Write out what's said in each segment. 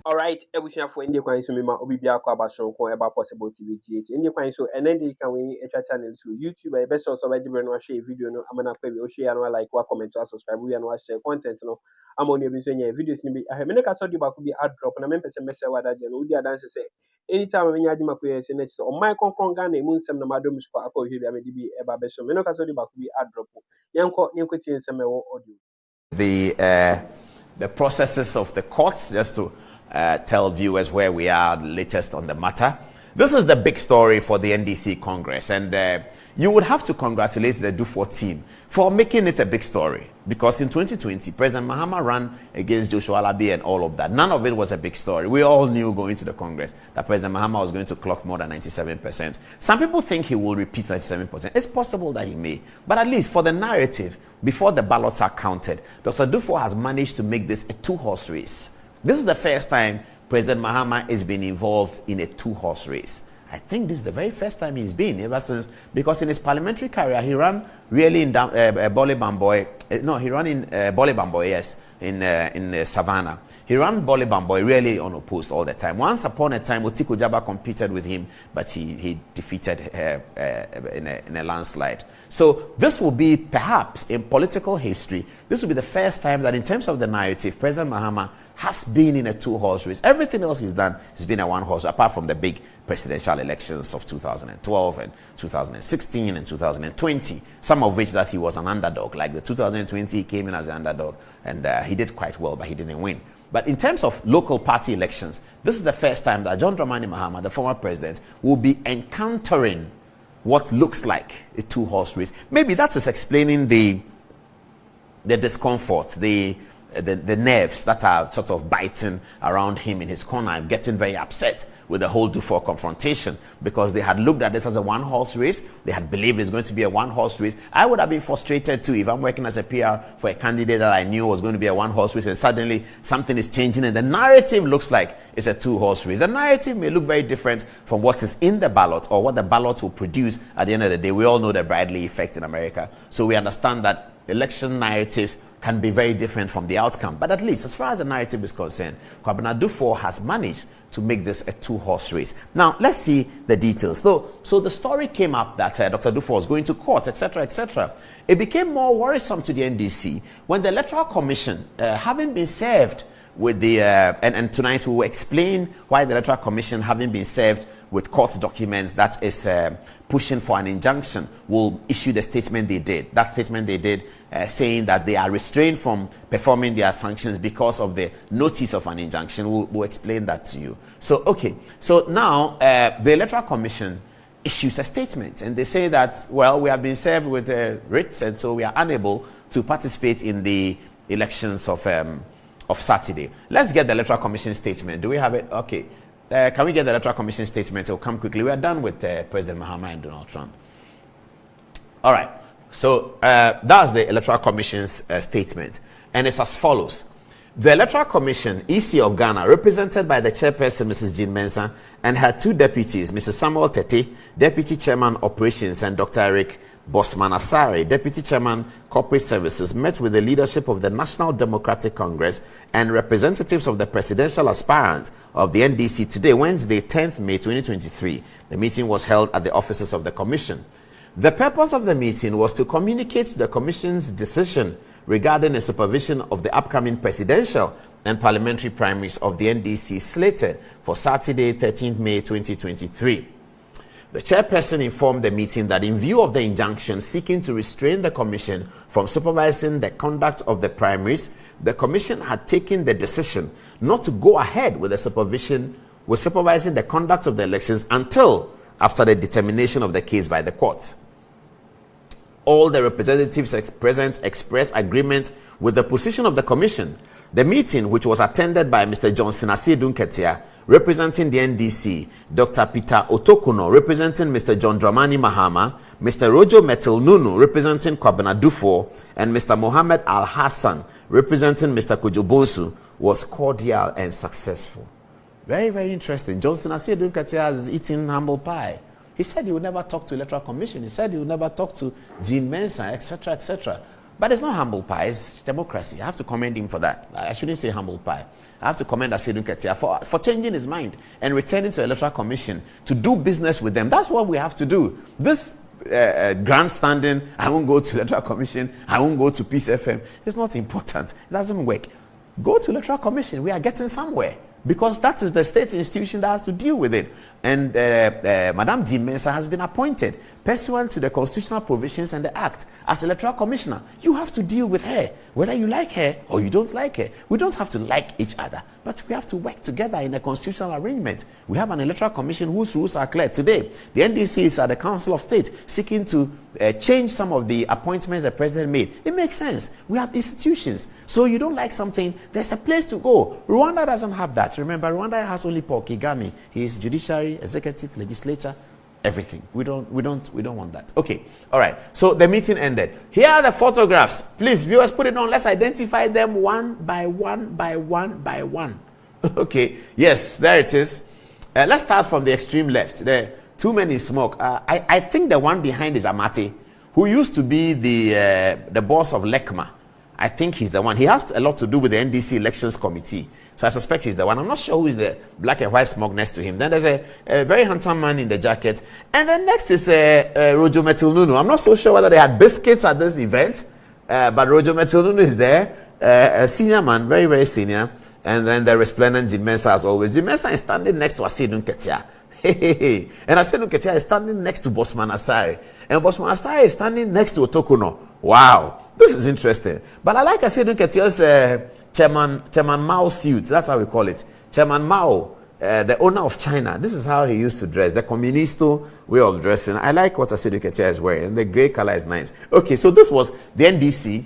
All right, everything for India Kwan so mema obi bia kwa basho ko eba possible TV GH. India Kwan so and then they can win a channel so YouTube best also by the no share video no amana pe o share no like wa comment or subscribe we and share content no am on your videos ni bi I me ka so di ba ko bi add drop na me pese message wa da je no di adanse say anytime me nya adwuma ko yes next on my kon ga na mu nsem na madom spa akọ hwe bia me di bi eba be so me no ka so di ba ko bi add drop yenko tie nsem e wo audio the processes of the courts, just to tell viewers where we are, the latest on the matter. This is the big story for the NDC Congress, and you would have to congratulate the Dufour team for making it a big story, because in 2020, President Mahama ran against Joshua Alabi and all of that. None of it was a big story. We all knew going to the Congress that President Mahama was going to clock more than 97%. Some people think he will repeat 97%. It's possible that he may, but at least for the narrative, before the ballots are counted, Dr. Dufour has managed to make this a two-horse race. This is the first time President Mahama is being involved in a two-horse race. I think this is the very first time he's been ever since, because in his parliamentary career, he ran really in Bole Bamboy. No, he ran in Bole Bamboy, yes, in Savannah. He ran Bole Bamboy really unopposed all the time. Once upon a time, Otiku Jaba competed with him, but he defeated her in a landslide. So this will be, perhaps, in political history, this will be the first time that in terms of the narrative, President Mahama has been in a two-horse race. Everything else he's done has been a one-horse, apart from the big presidential elections of 2012 and 2016 and 2020, some of which that he was an underdog. Like the 2020, he came in as an underdog, and he did quite well, but he didn't win. But in terms of local party elections, this is the first time that John Dramani Mahama, the former president, will be encountering what looks like a two-horse race. Maybe that is explaining the discomfort, the nerves that are sort of biting around him in his corner, getting very upset with the whole Dufour confrontation, because they had looked at this as a one-horse race. They had believed it's going to be a one-horse race. I would have been frustrated too if I'm working as a PR for a candidate that I knew was going to be a one-horse race, and suddenly something is changing and the narrative looks like it's a two-horse race. The narrative may look very different from what is in the ballot or what the ballot will produce at the end of the day. We all know the Bradley effect in America, so we understand that election narratives can be very different from the outcome. But at least, as far as the narrative is concerned, Kwabena Dufour has managed to make this a two-horse race. Now, let's see the details. So the story came up that Dr. Dufour was going to court, etc., etc. It became more worrisome to the NDC when the Electoral Commission, having been served with the, and tonight we will explain why the Electoral Commission, having been served with court documents that is pushing for an injunction, will issue the statement they did. That statement they did saying that they are restrained from performing their functions because of the notice of an injunction. We'll explain that to you. So, okay. So now the Electoral Commission issues a statement, and they say that, well, we have been served with writs, and so we are unable to participate in the elections of Saturday. Let's get the Electoral Commission statement. Do we have it? Okay. Can we get the Electoral Commission statement? It will come quickly. We are done with President Mahama and Donald Trump. All right. So that's the Electoral Commission's statement. And it's as follows. The Electoral Commission, EC of Ghana, represented by the chairperson, Mrs. Jean Mensah, and her two deputies, Mr. Samuel Tete, Deputy Chairman Operations, and Dr. Eric Bosman Asare, Deputy Chairman Corporate Services, met with the leadership of the National Democratic Congress and representatives of the presidential aspirants of the NDC today, Wednesday, 10th May 2023. The meeting was held at the offices of the Commission. The purpose of the meeting was to communicate the Commission's decision regarding the supervision of the upcoming presidential and parliamentary primaries of the NDC slated for Saturday, 13th May 2023. The chairperson informed the meeting that in view of the injunction seeking to restrain the Commission from supervising the conduct of the primaries, the Commission had taken the decision not to go ahead with the supervising the conduct of the elections until after the determination of the case by the court. All the representatives present expressed agreement with the position of the Commission. The meeting, which was attended by Mr. Johnson Asiedu Nketia, representing the NDC, Dr. Peter Otokuno, representing Mr. John Dramani Mahama, Mr. Rojo Metal Nunu, representing Kwabena Dufour, and Mr. Mohammed Al Hassan, representing Mr. Kujubonsu, was cordial and successful. Very, very interesting. Johnson Asiedu Nketia is eating humble pie. He said he would never talk to Electoral Commission. He said he would never talk to Jean Mensah, etc., etc. But it's not humble pie, it's democracy. I have to commend him for that. I shouldn't say humble pie. I have to commend Asiedu Nketia for changing his mind and returning to the Electoral Commission to do business with them. That's what we have to do. This grandstanding, I won't go to the Electoral Commission, I won't go to Peace FM, it's not important. It doesn't work. Go to the Electoral Commission. We are getting somewhere, because that is the state institution that has to deal with it. And Madam Jean Mensah has been appointed pursuant to the constitutional provisions and the act as Electoral Commissioner. You have to deal with her, whether you like her or you don't like her. We don't have to like each other, but we have to work together in a constitutional arrangement. We have an Electoral Commission whose rules are clear. Today, the NDC is at the Council of State seeking to change some of the appointments the president made. It makes sense. We have institutions. So you don't like something, there's a place to go. Rwanda doesn't have that. Remember, Rwanda has only Paul Kagame. He is judiciary, executive, legislature, everything. We don't want that. Okay. All right. So the meeting ended. Here are the photographs. Please, viewers, put it on. Let's identify them one by one by one by one. Okay. Yes, there it is. Let's start from the extreme left. There are too many smoke. I think the one behind is Amate, who used to be the boss of LECMA. I think he's the one. He has a lot to do with the NDC Elections Committee. So I suspect he's the one. I'm not sure who is the black and white smoke next to him. Then there's a very handsome man in the jacket. And then next is Rojo Metilnunu. I'm not so sure whether they had biscuits at this event, but Rojo Metilnunu is there, a senior man, very, very senior. And then the resplendent Jean Mensah as always. Jean Mensah is standing next to Asiedu Nketia. And Asiedu Nketia is standing next to Bosman Asare. And Bosman Asare is standing next to Otokuno. Wow, this is interesting. But I like Asiedu Nketia's Chairman Mao suit. That's how we call it. Chairman Mao, the owner of China. This is how he used to dress. The communisto way of dressing. I like what Asiedu Nketia is wearing. The gray color is nice. Okay, so this was the NDC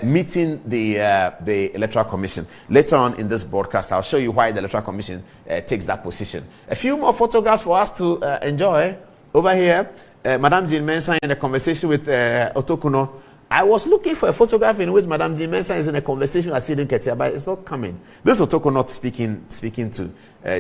meeting the Electoral Commission. Later on in this broadcast, I'll show you why the Electoral Commission takes that position. A few more photographs for us to enjoy. Over here, Madam Jean Mensah in a conversation with Otokuno. I was looking for a photograph in which Madam Jean Mensah is in a conversation with Asiedu Nketia, but it's not coming. This is Otokuno speaking to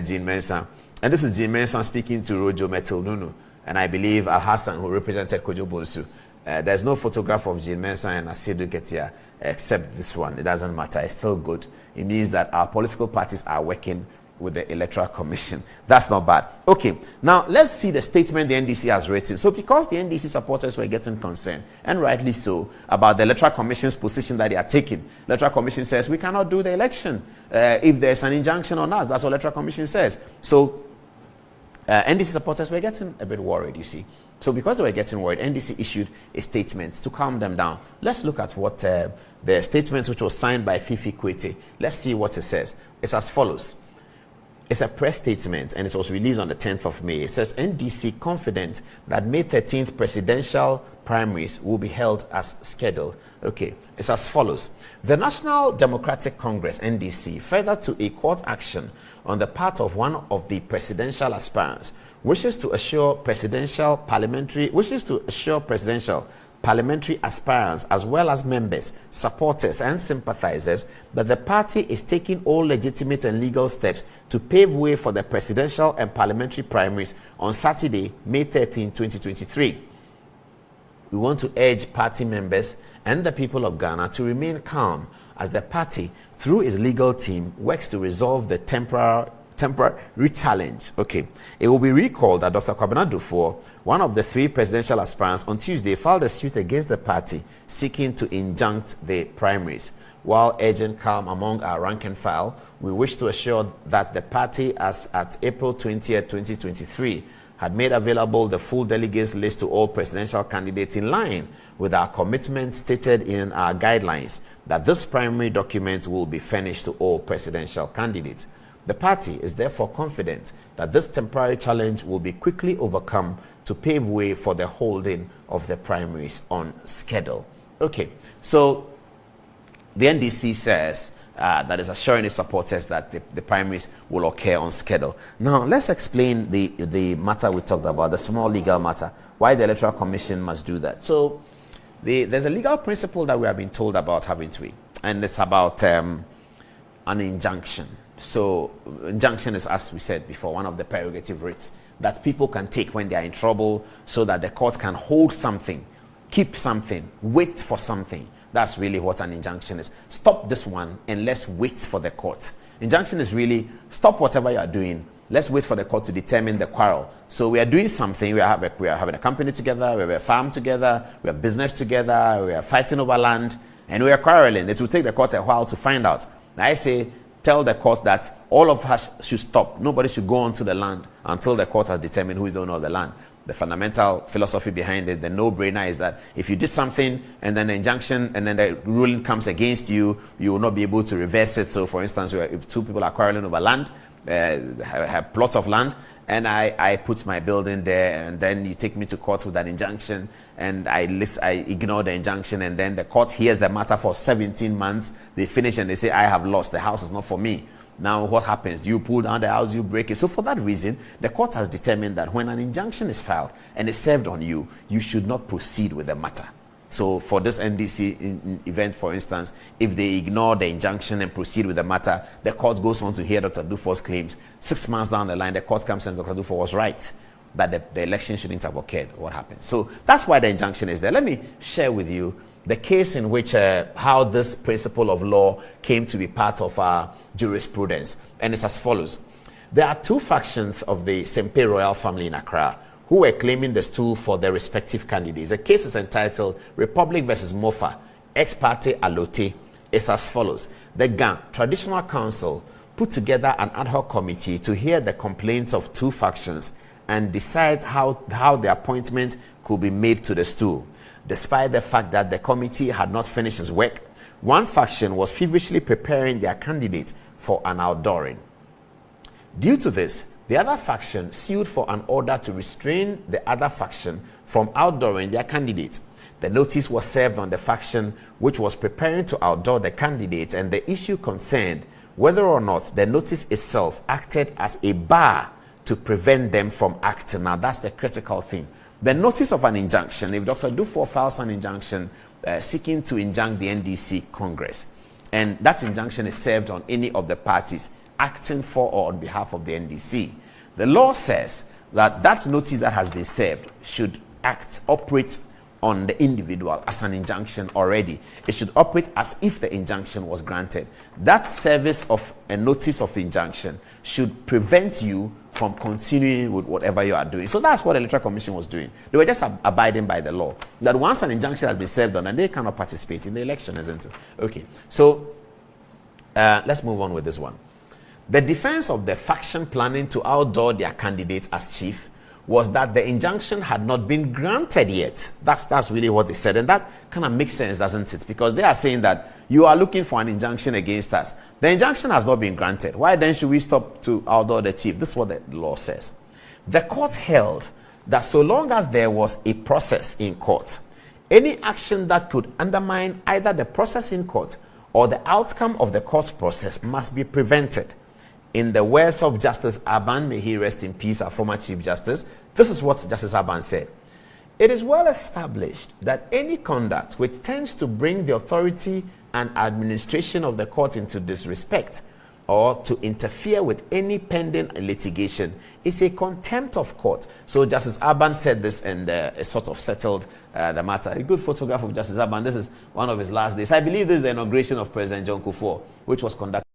Jean Mensah. And this is Jean Mensah speaking to Rojo Metilnunu. And I believe Al Hassan, who represented Kojo Bonsu. There's no photograph of Jean Mensah and Asiedu Nketia except this one. It doesn't matter. It's still good. It means that our political parties are working with the Electoral Commission. That's not bad. Okay, now let's see the statement the NDC has written. So because the NDC supporters were getting concerned, and rightly so, about the Electoral Commission's position that they are taking. The Electoral Commission says we cannot do the election if there's an injunction on us. That's what the Electoral Commission says. So NDC supporters were getting a bit worried, you see. So because they were getting worried, NDC issued a statement to calm them down. Let's look at what the statement, which was signed by Fifi Kwete. Let's see what it says. It's as follows. It's a press statement, and it was released on the 10th of May. It says, NDC confident that May 13th presidential primaries will be held as scheduled. Okay, it's as follows. The National Democratic Congress, NDC, further to a court action on the part of one of the presidential aspirants, wishes to assure presidential parliamentary aspirants as well as members, supporters and sympathizers that the party is taking all legitimate and legal steps to pave way for the presidential and parliamentary primaries on Saturday, May 13, 2023. We want to urge party members and the people of Ghana to remain calm as the party, through its legal team, works to resolve the temporary challenge. Okay, it will be recalled that Dr. Kwabena Dufour, one of the three presidential aspirants, on Tuesday filed a suit against the party seeking to injunct the primaries. While urging calm among our rank and file, we wish to assure that the party, as at April 20th, 2023, had made available the full delegates list to all presidential candidates in line with our commitment stated in our guidelines that this primary document will be furnished to all presidential candidates. The party is therefore confident that this temporary challenge will be quickly overcome to pave way for the holding of the primaries on schedule. Okay, so the NDC says that is assuring its supporters that the primaries will occur on schedule. Now, let's explain the matter we talked about, the small legal matter, why the Electoral Commission must do that. So there's a legal principle that we have been told about, haven't we? And it's about an injunction. So injunction is, as we said before, one of the prerogative writs that people can take when they are in trouble so that the court can hold something, keep something, wait for something That's really what an injunction is. Stop this one and let's wait for the court. Injunction is really stop whatever you are doing. Let's wait for the court to determine the quarrel. So we are doing something. We are having a company together. We have a farm together. We have business together. We are fighting over land, and we are quarreling. It will take the court a while to find out. I say, tell the court that all of us should stop. Nobody should go onto the land until the court has determined who is the owner of the land. The fundamental philosophy behind it, the no-brainer, is that if you did something and then the injunction and then the ruling comes against you, you will not be able to reverse it. So, for instance, if two people are quarreling over land, have plots of land, and I put my building there, and then you take me to court with that injunction, and I ignore the injunction, and then the court hears the matter for 17 months. They finish and they say, I have lost. The house is not for me. Now what happens? You pull down the house, you break it. So for that reason, the court has determined that when an injunction is filed and is served on you, you should not proceed with the matter. So for this NDC event, for instance, if they ignore the injunction and proceed with the matter, the court goes on to hear Dr. Dufour's claims. 6 months down the line, the court comes and Dr. Dufour was right that the election shouldn't have occurred. What happened? So that's why the injunction is there. Let me share with you the case in which how this principle of law came to be part of our jurisprudence. And it's as follows. There are two factions of the Sempe royal family in Accra who were claiming the stool for their respective candidates. The case is entitled Republic versus Mofa, ex parte Alote. It's as follows. The GAN, Traditional Council, put together an ad hoc committee to hear the complaints of two factions and decide how the appointment could be made to the stool. Despite the fact that the committee had not finished its work, one faction was feverishly preparing their candidate for an outdooring. Due to this, the other faction sued for an order to restrain the other faction from outdooring their candidate. The notice was served on the faction which was preparing to outdoor the candidate, and the issue concerned whether or not the notice itself acted as a bar to prevent them from acting. Now that's the critical thing. The notice of an injunction, if Dr. Dufour files an injunction seeking to injunct the NDC Congress, and that injunction is served on any of the parties acting for or on behalf of the NDC, the law says that that notice that has been served should operate on the individual as an injunction already. It should operate as if the injunction was granted. That service of a notice of injunction should prevent you from continuing with whatever you are doing. So that's what the Electoral Commission was doing. They were just abiding by the law. That once an injunction has been served on, and they cannot participate in the election, isn't it? Okay, so let's move on with this one. The defense of the faction planning to outdoor their candidate as chief was that the injunction had not been granted yet. That's really what they said. And that kind of makes sense, doesn't it? Because they are saying that you are looking for an injunction against us. The injunction has not been granted. Why then should we stop to outdoor the chief? This is what the law says. The court held that so long as there was a process in court, any action that could undermine either the process in court or the outcome of the court's process must be prevented. In the words of Justice Aban, may he rest in peace, our former Chief Justice, this is what Justice Aban said. It is well established that any conduct which tends to bring the authority and administration of the court into disrespect or to interfere with any pending litigation is a contempt of court. So Justice Aban said this and sort of settled the matter. A good photograph of Justice Aban. This is one of his last days. I believe this is the inauguration of President John Kufuor, which was conducted